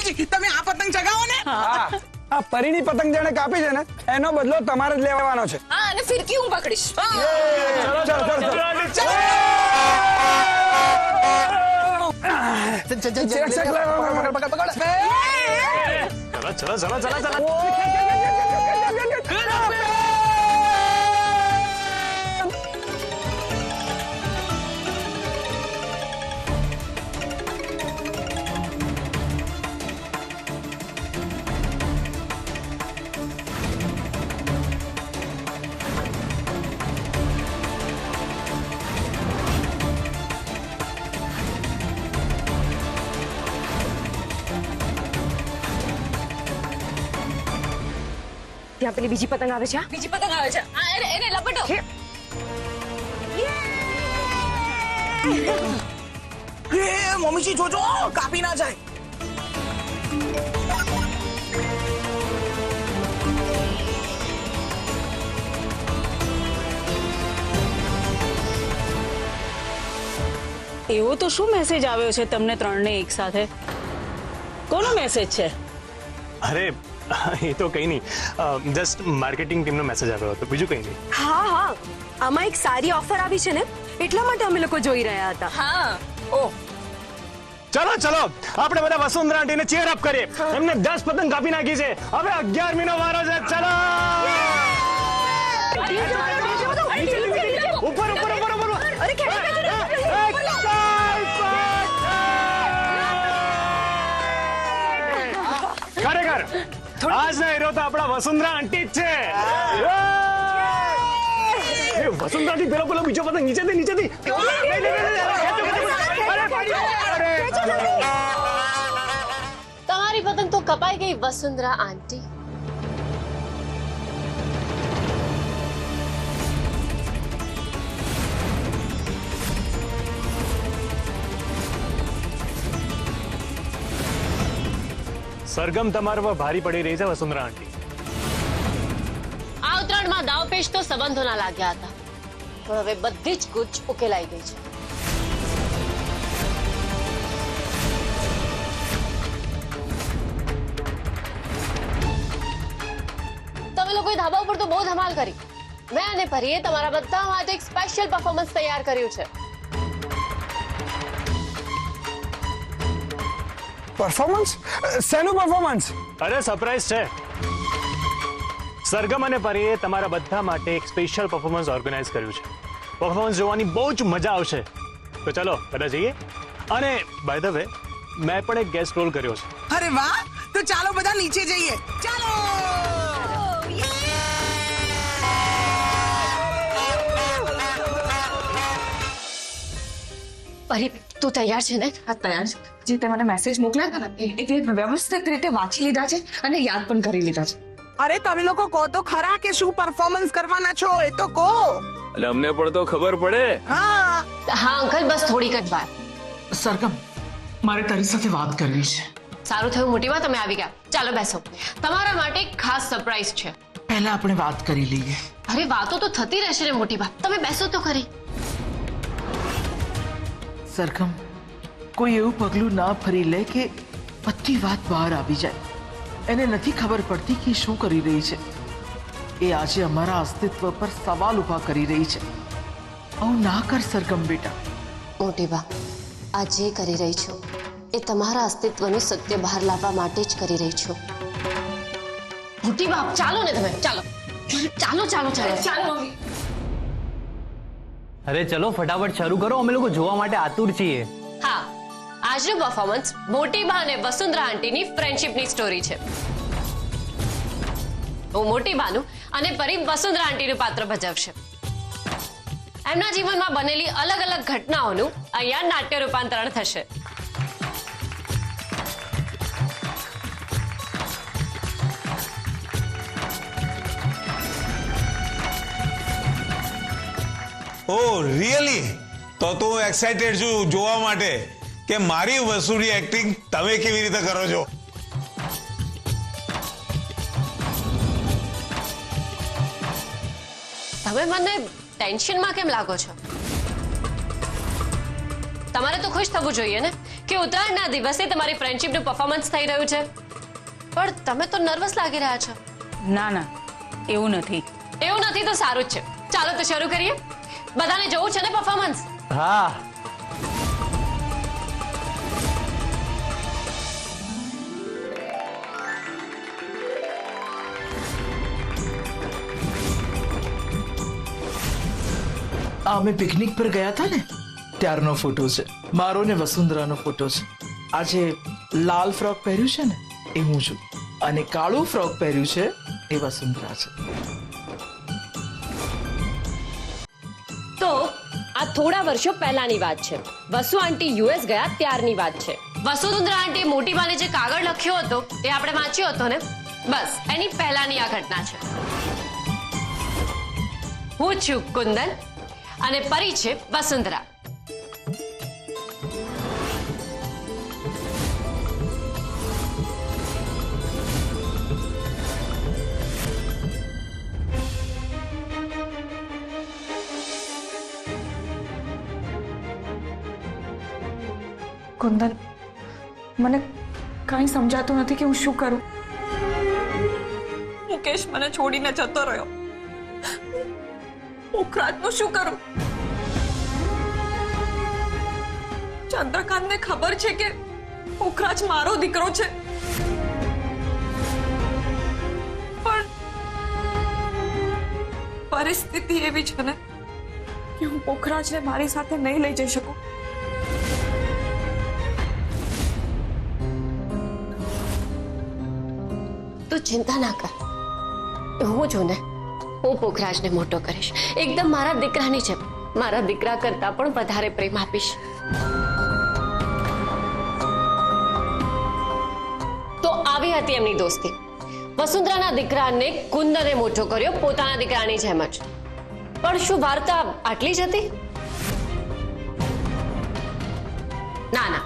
ભાઈ તમે આ પતંગ ચગાવો ને. આ પરીની પતંગ જેને કાપી છે ને એનો બદલો તમારે જ લેવાનો છે. હા અને ફિરકી હું પકડીશ. ચલો ચલો ચલો ત્યાં પેલી બીજી પતંગ આવે છે. બીજી પતંગ આવે છે. હા એને લપેટો. મમ્મીજી જોજો કાપી ના જાય. એવો તો શું મેસેજ આવ્યો છે તમને ત્રણને એક સાથે? કોનો મેસેજ છે? અરે એ તો કઈ નહીં, જસ્ટ માર્કેટિંગ ટીમનો મેસેજ આવ્યો હતો, બીજું કઈ નહીં. હા આમાં એક સારી ઓફર આવી છે ને એટલા માટે અમે લોકો જોઈ રહ્યા હતા. હા. ઓહ ચલો ચલો આપણે બધા વસુંધરા આંટીને ચીયર અપ કરીએ. એમને 10 પતંગ કાપી નાખી છે, હવે 11મીનો વારો છે. ચલો ઉપર ઉપર ઉપર ઉપર. અરે ખરેખર આજના હીરો તો આપણા વસુંધરા આંટી જ છે. વસુંધરા આંટી પેલો બીજો પતંગ નીચેથી તમારી પતંગ તો કપાઈ ગઈ વસુંધરા આંટી. સરગમ તમારા પર ભારી પડી રહી છે વસુંધરા આંટી. આ ઉત્તરાયણમાં દાવપેચ તો સંબંધોના લાગ્યા હતા, પણ હવે બધી જ ગુચ ઉકેલાઈ ગઈ છે. તમે લોકોએ ધાબા ઉપર તો બહુ ધમાલ કરી. મેં અને પરીએ તમારા બધા માટે એક સ્પેશિયલ પરફોર્મન્સ તૈયાર કર્યું છે. પરફોર્મન્સ? શેનું પરફોર્મન્સ? અરે સરપ્રાઈઝ છે. સરગમ અને પરીએ તમારા બધા માટે એક સ્પેશિયલ પરફોર્મન્સ ઓર્ગેનાઇઝ કર્યું છે. પરફોર્મન્સ જોવાની બહુ જ મજા આવશે. તો ચલો બધા જઈએ. અને બાય ધ વે મેં પણ એક ગેસ્ટ રોલ કર્યો છે. અરે વાહ, તો ચાલો બધા નીચે જઈએ. ચાલો. પરી તું તૈયાર છે ને? હા તૈયાર છે. જે તે મને મેસેજ મોકલ્યા હતા ને એ તે વ્યવસ્થિત રીતે વાંચી લીધા છે અને યાદ પણ કરી લીધા છે. અરે તમે લોકો કહો તો ખરા કે શું પરફોર્મન્સ કરવાના છો, એ તો કહો. એટલે અમને પણ તો ખબર પડે. હા હા અંકલ, બસ થોડીક જ વાર. સરગમ, મારે તારી સાથે વાત કરવી છે. સારું થયું મોટીમાં તમે આવી ગયા. ચાલો બેસો, તમારા માટે એક ખાસ સરપ્રાઈઝ છે. પહેલા આપણે વાત કરી લઈએ. અરે વાતો તો થતી રહેશે ને મોટીબા, તમે બેસો તો ખરી. સરગમ, કોઈ એવું પગલું ના ફરી લે કે બધી વાત બહાર આવી જાય. એને નથી ખબર પડતી કે શું કરી રહી છે. એ આજે અમારા અસ્તિત્વ પર સવાલ ઉભા કરી રહી છે. આવું ના કર સરગમ બેટા. મોટીબા, આ જે કરી રહી છું એ તમારા અસ્તિત્વનું સત્ય બહાર લાવવા માટે જ કરી રહી છું. મોટીબા ચાલો ને તમે, ચાલો ચાલો ચાલો ચાલો ચાલો. અરે ચલો ફટાફટ શરૂ કરો, અમે લોકો જોવા માટે આતુર છીએ. હા, આજનું પરફોર્મન્સ મોટીબા અને વસુંધરા આંટીની ફ્રેન્ડશિપની સ્ટોરી છે. હું મોટીબાનું અને પરી વસુંધરા આંટીનું પાત્ર ભજવશે. એમના જીવનમાં બનેલી અલગ અલગ ઘટનાઓનું અહીંયા નાટ્ય રૂપાંતરણ થશે. ઓહ રિયલી? તો હું એક્સાઇટેડ છું જોવા માટે કે મારી વસુની એક્ટિંગ તમે કેવી રીતે કરો છો. તમે મને ટેન્શનમાં કેમ લાગો છો? તમારે તો ખુશ થવું જોઈએ ને કે ઉત્તરાયણના દિવસે તમારી ફ્રેન્ડશિપનું પરફોર્મન્સ થઈ રહ્યું છે. પણ તમે તો નર્વસ લાગી રહ્યા છો. ના ના, એવું નથી. એવું નથી તો સારું જ છે. ચાલો તો શરૂ કરીએ. બધાને જોવું છે ને પરફોર્મન્સ? હા. અમે પિકનિક પર ગયા હતા ને ત્યારનો ફોટો છે. મારો ને વસુંધરાનો ફોટો છે. આજે લાલ ફ્રોક પહેર્યું છે ને એ હું છું અને કાળું ફ્રોક પહેર્યું છે એ વસુંધરા છે. તો આ થોડા વર્ષો પહેલાની વાત છે. વસુ આંટી યુએસ ગયા ત્યારની વાત છે. વસુંધરા આંટી મોટી બાને જે કાગળ લખ્યો હતો એ આપણે વાંચ્યો હતો ને, બસ એની પહેલાની આ ઘટના છે. હું છું કુંદન અને પરી છે વસુંધરા. કુંદન, મને કઈ સમજાતું નથી કે હું શું કરું. મુકેશ મને છોડીને જતો રહ્યો. પોખરાજનું શું કરું? ચંદ્રકાંતને ખબર છે કે પોખરાજ મારો દીકરો છે, પણ પરિસ્થિતિ એવી છે ને કે હું પોખરાજને મારી સાથે નહીં લઈ જઈ શકું. તું ચિંતા ના કર. હું છું ને, હું પોખરાજને મોટો કરીશ એકદમ મારા દીકરાની જેમ. મારા દીકરા કરતા પણ વધારે પ્રેમ આપીશ. તો આવી હતી એમની દોસ્તી. વસુંધરાના દીકરાને કુંદને મોટો કર્યો પોતાના દીકરાની જેમ જ. પણ શું વાર્તા આટલી જ હતી? ના ના,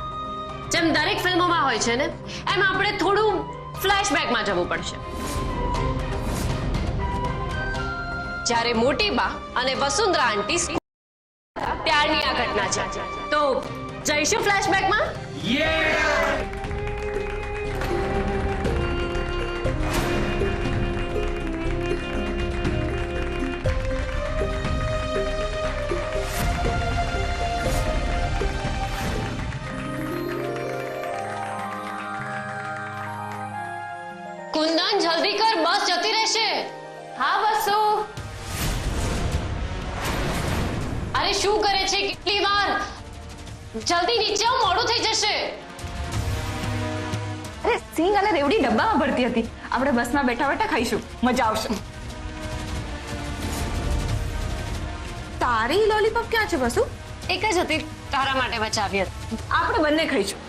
જેમ દરેક ફિલ્મોમાં હોય છે ને એમ આપણે થોડું ફ્લેશબેકમાં જવું પડશે. જ્યારે મોટી બા અને વસુંધરા આંટી ત્યારની આ ઘટના છે. તો જઈશું ફ્લેશબેકમાં? કુંદન જલ્દી કર, બસ જતી રહેશે. હા વસુ. અરે શું કરે છે? કેટલી વાર? જલ્દી નીચે આવ, મોડું થઈ જશે. અરે સિંગ અને રેવડી ડબ્બામાં ભરતી હતી. આપણે બસમાં બેઠા બેઠા ખાઈશું, મજા આવશે. તારી લોલીપોપ ક્યાં છે વસુ? એક જ હતી, તારા માટે બચાવી હતી. આપણે બંને ખાઈશું.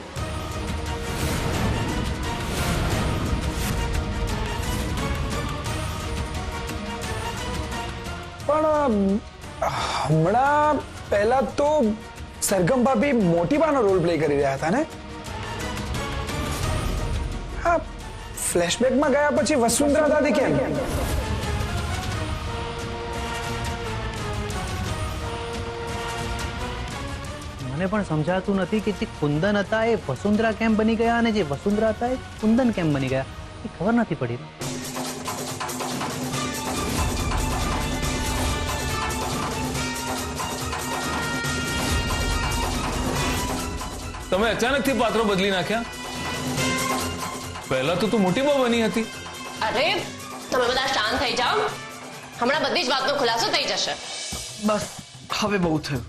પણ હમણાં પહેલા તો સરગમ ભાભી મોટી બાનો રોલ પ્લે કરી રહ્યા હતા ને? હા, ફ્લેશબેકમાં ગયા પછી વસુંધરા દાદી કેમ? મને પણ સમજાતું નથી કે જે કુંદન હતા એ વસુંધરા કેમ બની ગયા અને જે વસુંધરા હતા એ કુંદન કેમ બની ગયા, એ ખબર નથી પડી. તમે અચાનકથી પાત્રો બદલી નાખ્યા. પહેલા તો તું મોટી બહુ બની હતી. અરે તમે બધા શાંત થઈ જાઓ. હમણાં બધી જ વાતનો ખુલાસો થઈ જશે. બસ હવે બહુ થયું.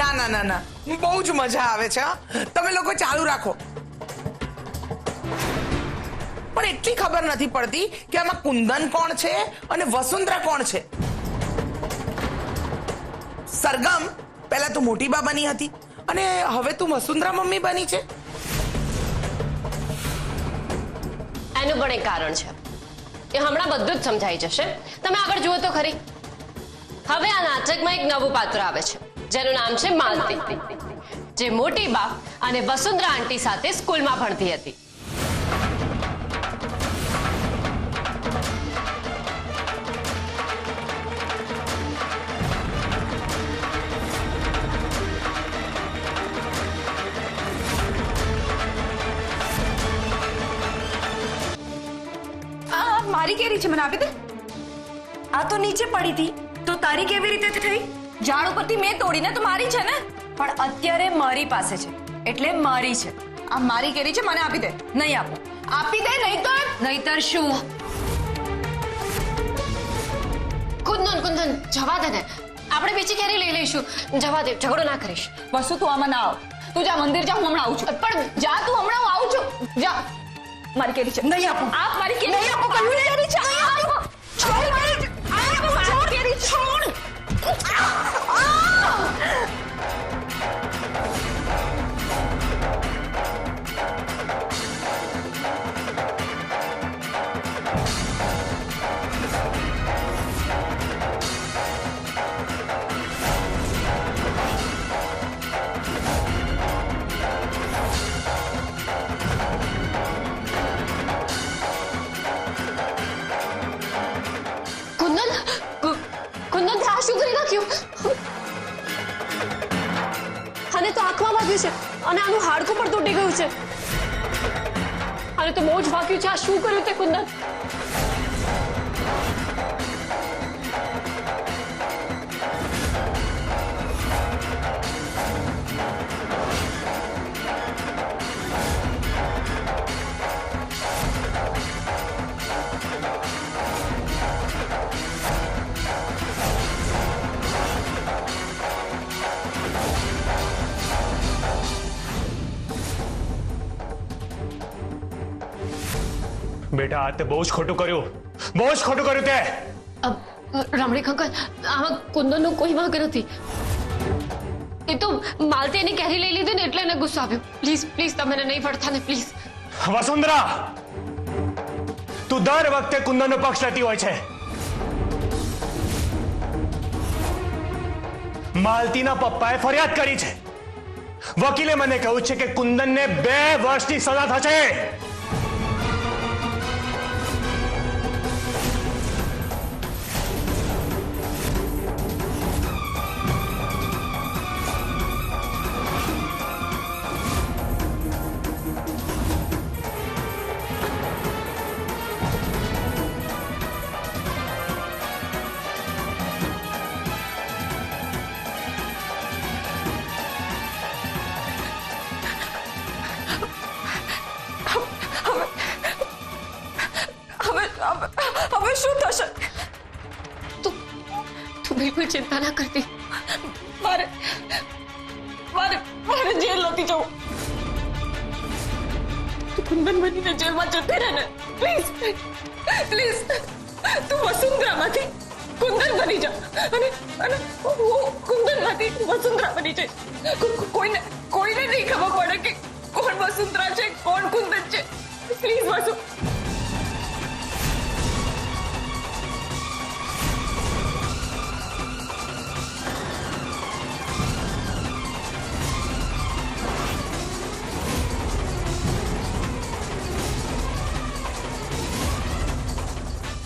ના ના ના ના, બહુ જ મજા આવે છે. તમે લોકો ચાલુ રાખો. પણ એટલી ખબર નથી પડતી કે આમાં કુંદન કોણ છે અને વસુંધરા કોણ છે. સરગમ પહેલા તું મોટી બા બની હતી અને હવે તું વસુંધરા મમ્મી બની છે. એનું પણ એક કારણ છે. એ હમણાં બધું જ સમજાઈ જશે. તમે આગળ જુઓ તો ખરી. હવે આ નાટકમાં એક નવું પાત્ર આવે છે જેનું નામ છે માલતી, જે મોટી બા અને વસુંધરા આંટી સાથે સ્કૂલમાં ભણતી હતી. કેરી છે મને આપી દે. આ તો નીચે પડી હતી તો તારી કેવી રીતે થઈ? ઝાડ ઉપરથી મેં તોડીને તો મારી છે ને. પણ અત્યારે મારી પાસે છે એટલે મારી છે. આ મારી કેરી છે, મને આપી દે. નહીં આપો. આપી દે, નહીતર શું? કુંદન જવા દે ને, આપણે બીજી કેરી લઈ લઈશું. જવા દે, ઝઘડો ના કરીશ. વસુ તું આમાં ના આવ. તું જા મંદિર જા, હું હમણાં આવું છું. પણ જા તું, હમણાં હું આવું છું. જા. મારી કેરી છે. નહીં આપો. આપ મારી કેરી. નહીં આપો. કયું કેરી છે? નહીં આપો. છોડ મારી. આપો મારી કેરી. છોડ. કુંદન તે આ શું કરી નાખ્યું? આને તો આંખમાં વાગ્યું છે અને આનું હાડકું પણ તૂટી ગયું છે. આને તો બહુ જ વાગ્યું છે. આ શું કર્યું તે કુંદન? બેટા આ તે બહુ જ ખોટું કર્યું, બહુ જ ખોટું કર્યું તે. રમણીક અંકલ, આમાં કુંદનનો કોઈ વાંક નથી. એ તો માલતી એની કેરી લઈ લીધી ને એટલે એને ગુસ્સો આવ્યો. પ્લીઝ પ્લીઝ તમે એને નહીં પડતા ને પ્લીઝ. વસુંધરા, તું દર વખતે કુંદનનો પક્ષ લેતી હોય છે. માલતીના પપ્પાએ ફરિયાદ કરી છે. વકીલે મને કહ્યું છે કે કુંદનને 2 વર્ષની સજા થશે. હવે શું થશે? તું બિલકુલ ચિંતા ના કરતી. મારે જેલ નથી જવું. તું કુંદન બનીને જેલમાં જતી રહે ને પ્લીઝ પ્લીઝ. તું વસુંધરામાંથી કુંદન બની જા અને હું કુંદનમાંથી વસુંધરા બની જઈશ. કોઈને નહીં ખબર પડે કે કોણ વસુંધરા છે કોણ કુંદન છે. પ્લીઝ વસુ.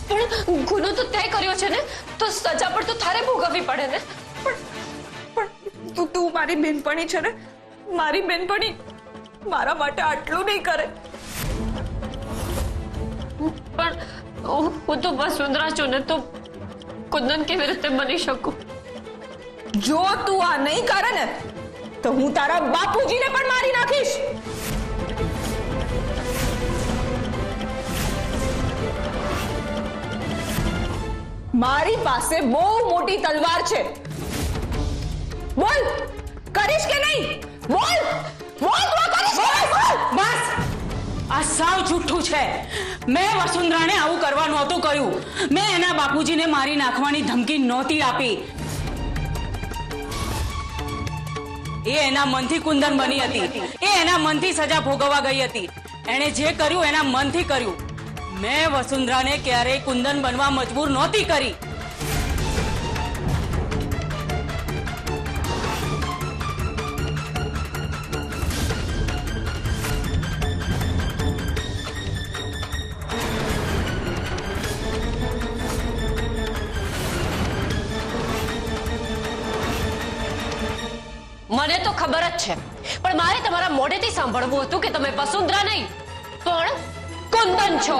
પણ ગુનો તો તે કર્યો છે ને તો સજા પણ તો તારે ભોગવવી પડે ને. પણ તું મારી બેનપણી છે ને. મારી બેનપણી મારા માટે આટલું નહીં કરે. પણ હું તો વસુંધરા છું ને તો કુંદન કેવી રીતે બની શકું? જો તું આ નહીં કરે ને તો હું તારા બાપુજીને પણ મારી નાખીશ. મારી પાસે બહુ મોટી તલવાર છે. બોલ, કરીશ કે નહીં? બોલ બોલ, તું કરીશ કે નહીં? બોલ. બસ આ સાવ જૂઠું છે. મેં વસુંધરાને આવું કરવાનું નહોતું કહ્યું. મેં એના બાપુજીને મારી નાખવાની ધમકી નહોતી આપી. એ એના મનથી કુંદન બની હતી. એ એના મનથી સજા ભોગવવા ગઈ હતી. એણે જે કર્યું એના મનથી કર્યું. મેં વસુંધરાને ક્યારેય કુંદન બનવા મજબૂર નહોતી કરી. મને તો ખબર જ છે પણ મારે તમારા મોઢેથી સાંભળવું હતું કે તમે વસુંધરા નહીં પણ કુંદન છો.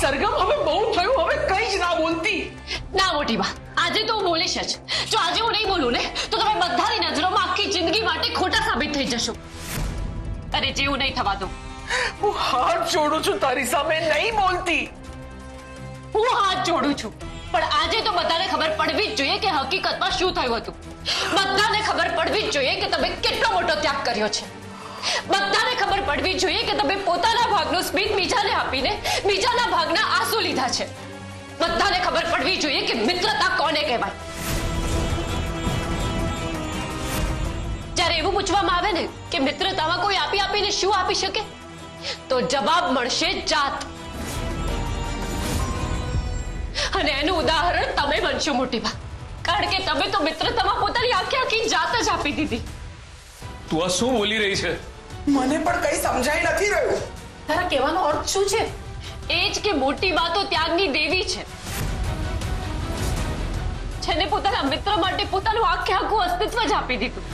સરગમ હવે બહુ થયું, હવે કઈ જ ના બોલતી. ના મોટી બા, આજે તો હું બોલીશ જ. જો આજે હું નહીં બોલું ને તો તમે બધાની નજરોમાં આખી જિંદગી માટે ખોટા સાબિત થઈ જશો. અરે જેવું નહીં થવા દો. હું હાથ જોડું છું તારી સામે, નહીં બોલતી. હું હાથ જોડું છું, પણ આજે તો બધાને ખબર પડવી જ જોઈએ કે હકીકતમાં શું થયું હતું. બધાને ખબર પડવી જ જોઈએ કે તમે કેટલો મોટો ત્યાગ કર્યો છે. બધાને ખબર પડવી જોઈએ કે તમે પોતાના ભાગનું સ્મિત બીજાને આપીને બીજાના ભાગના આંસુ લીધા છે. બધાને ખબર પડવી જોઈએ કે મિત્રતા કોને કહેવાય. જ્યારે એવું પૂછવામાં આવે ને કે મિત્રતામાં કોઈ આપીને શું આપી શકે, તો જવાબ મળશે જાત. અને એનું ઉદાહરણ તમે બનશો મોટી બા, કારણ કે તમે તો મિત્રતામાં પોતાની આખી જાત જ આપી દીધી. તું આ શું બોલી રહી છે? મને પણ કઈ સમજાઈ નથી રહ્યું. તારા કહેવાનો અર્થ શું છે? એ જ કે મોટી બા તો ત્યાગની દેવી છે, જેને પોતાના મિત્ર માટે પોતાનું આખું અસ્તિત્વ જ આપી દીધું.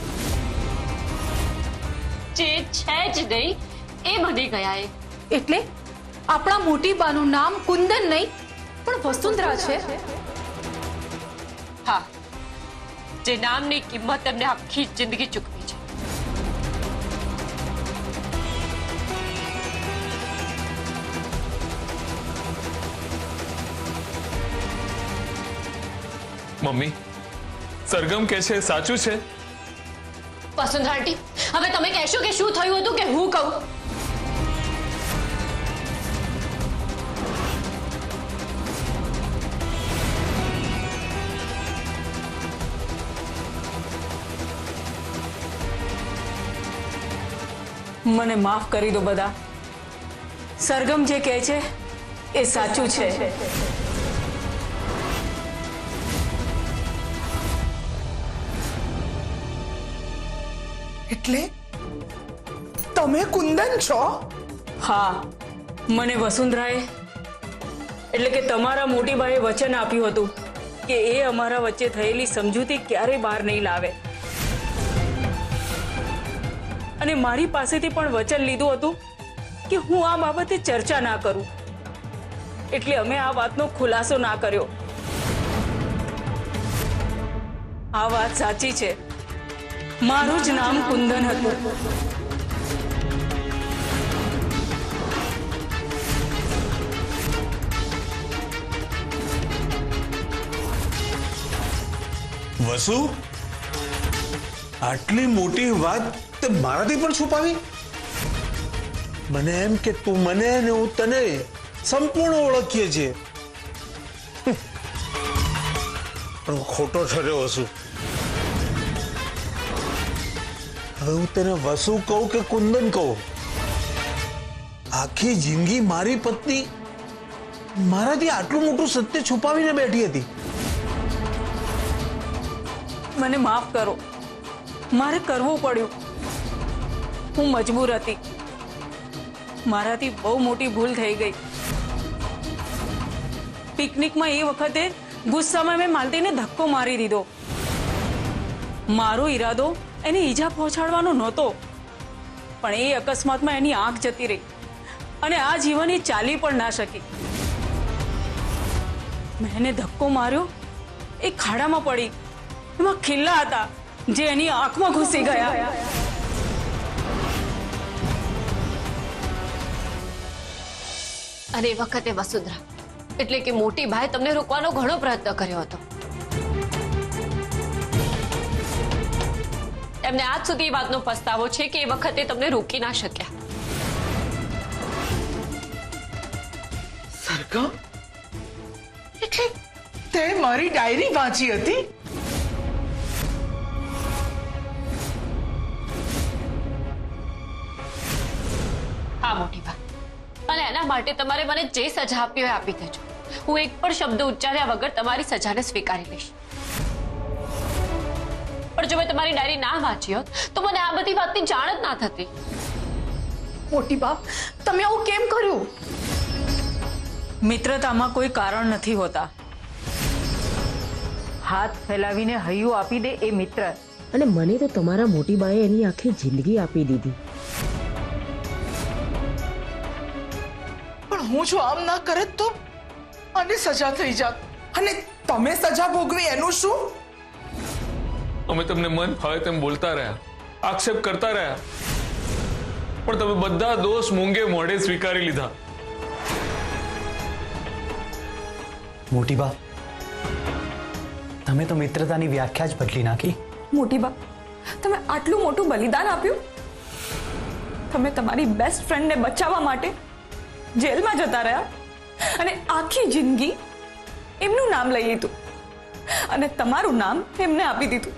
જે છે જ નહીં એ બની ગયા. એટલે આપણા મોટી બાનું નામ કુંદન નહીં પણ વસુંધરા છે. હા, જે નામની કિંમત એમને આખી જિંદગી ચૂકવી છે. મમ્મી, સરગમ કે છે સાચું છે? વસુંધરા આંટી, હવે તમે કહેશો કે શું થયું હતું કે હું કહું? મને માફ કરી દો બધા. સરગમ જે કહે છે એ સાચું છે. એટલે તમે કુંદન છો? હા, મને વસુંધરાએ એટલે કે તમારા મોટી બાએ વચન આપ્યું હતું કે એ અમારા વચ્ચે થયેલી સમજૂતી ક્યારેય બહાર નહીં લાવે. અને મારી પાસેથી પણ વચન લીધું હતું કે હું આ બાબતે ચર્ચા ના કરું. એટલે અમે આ વાતનો ખુલાસો ના કર્યો. આ વાત સાચી છે, મારું જ નામ કુંદન હતું. વસુ, આટલી મોટી વાત તે મારાથી પણ છુપાવી? મને એમ કે તું મને અને હું તને સંપૂર્ણ ઓળખીએ છીએ. પણ ખોટો ઠર્યો વસુ. હવે હું તને વસુ કહું કે કુંદન કહું, આખી જિંદગી મારી પત્ની મારાથી આટલું મોટું સત્ય છુપાવીને બેઠી હતી. મને માફ કરો, મારે કરવું પડ્યું. હું મજબૂર હતી. મારાથી બહુ મોટી ભૂલ થઈ ગઈ. પિકનિકમાં એ વખતે ગુસ્સામાં મેં માલતીને ધક્કો મારી દીધો. મારો ઈરાદો એને ઈજા પહોંચાડવાનો નહોતો, પણ એ અકસ્માતમાં એની આંખ જતી રહી અને આ જીવન એ ચાલી પણ ના શકી. મેં એને ધક્કો માર્યો, એ ખાડામાં પડી. એમાં ખિલ્લા હતા જે એની આંખમાં ઘૂસી ગયા. અને એ વખતે વસુંધરા એટલે કે મોટી બાએ તમને રોકવાનો ઘણો પ્રયત્ન કર્યો હતો. એમને આજ સુધી એ વાતનો પસ્તાવો છે કે એ વખતે તમને રોકી ના શક્યા. સરગમ, એટલે તે મારી ડાયરી વાંચી હતી? હા મોટી બા, અને એના માટે તમારે મને જે સજા આપી હોય આપી દેજો. હું એક પણ શબ્દ ઉચ્ચાર્યા વગર તમારી સજાને સ્વીકારી લઈશ. પણ જો મેં તમારી ડાયરી ના વાંચી હોત તો મને આ બધી વાતની જાણ જ ના થતી. મોટી બાપ, તમે આવું કેમ કર્યું? મિત્રતામાં કોઈ કારણ નથી હોતા. હાથ ફેલાવીને હૈયું આપી દે એ મિત્ર. અને મને તો તમારા મોટી બાએ એની આખી જિંદગી આપી દીધી. પણ હું જો આમ ના કરત તો અને સજા થઈ જાત. અને તમે સજા ભોગવી એનું શું? અમે તમને મન ફાવે તેમ બોલતા રહ્યા, આક્ષેપ કરતા રહ્યા, પણ તમે બધા દોષ મૂંગે મોઢે સ્વીકારી લીધા. મોટી બા, તમે તો મિત્રતાની વ્યાખ્યા જ બદલી નાખી. મોટી બા, તમે આટલું મોટું બલિદાન આપ્યું. તમે તમારી બેસ્ટ ફ્રેન્ડને બચાવવા માટે જેલમાં જતા રહ્યા અને આખી જિંદગી એમનું નામ લઈ લીધું અને તમારું નામ એમને આપી દીધું.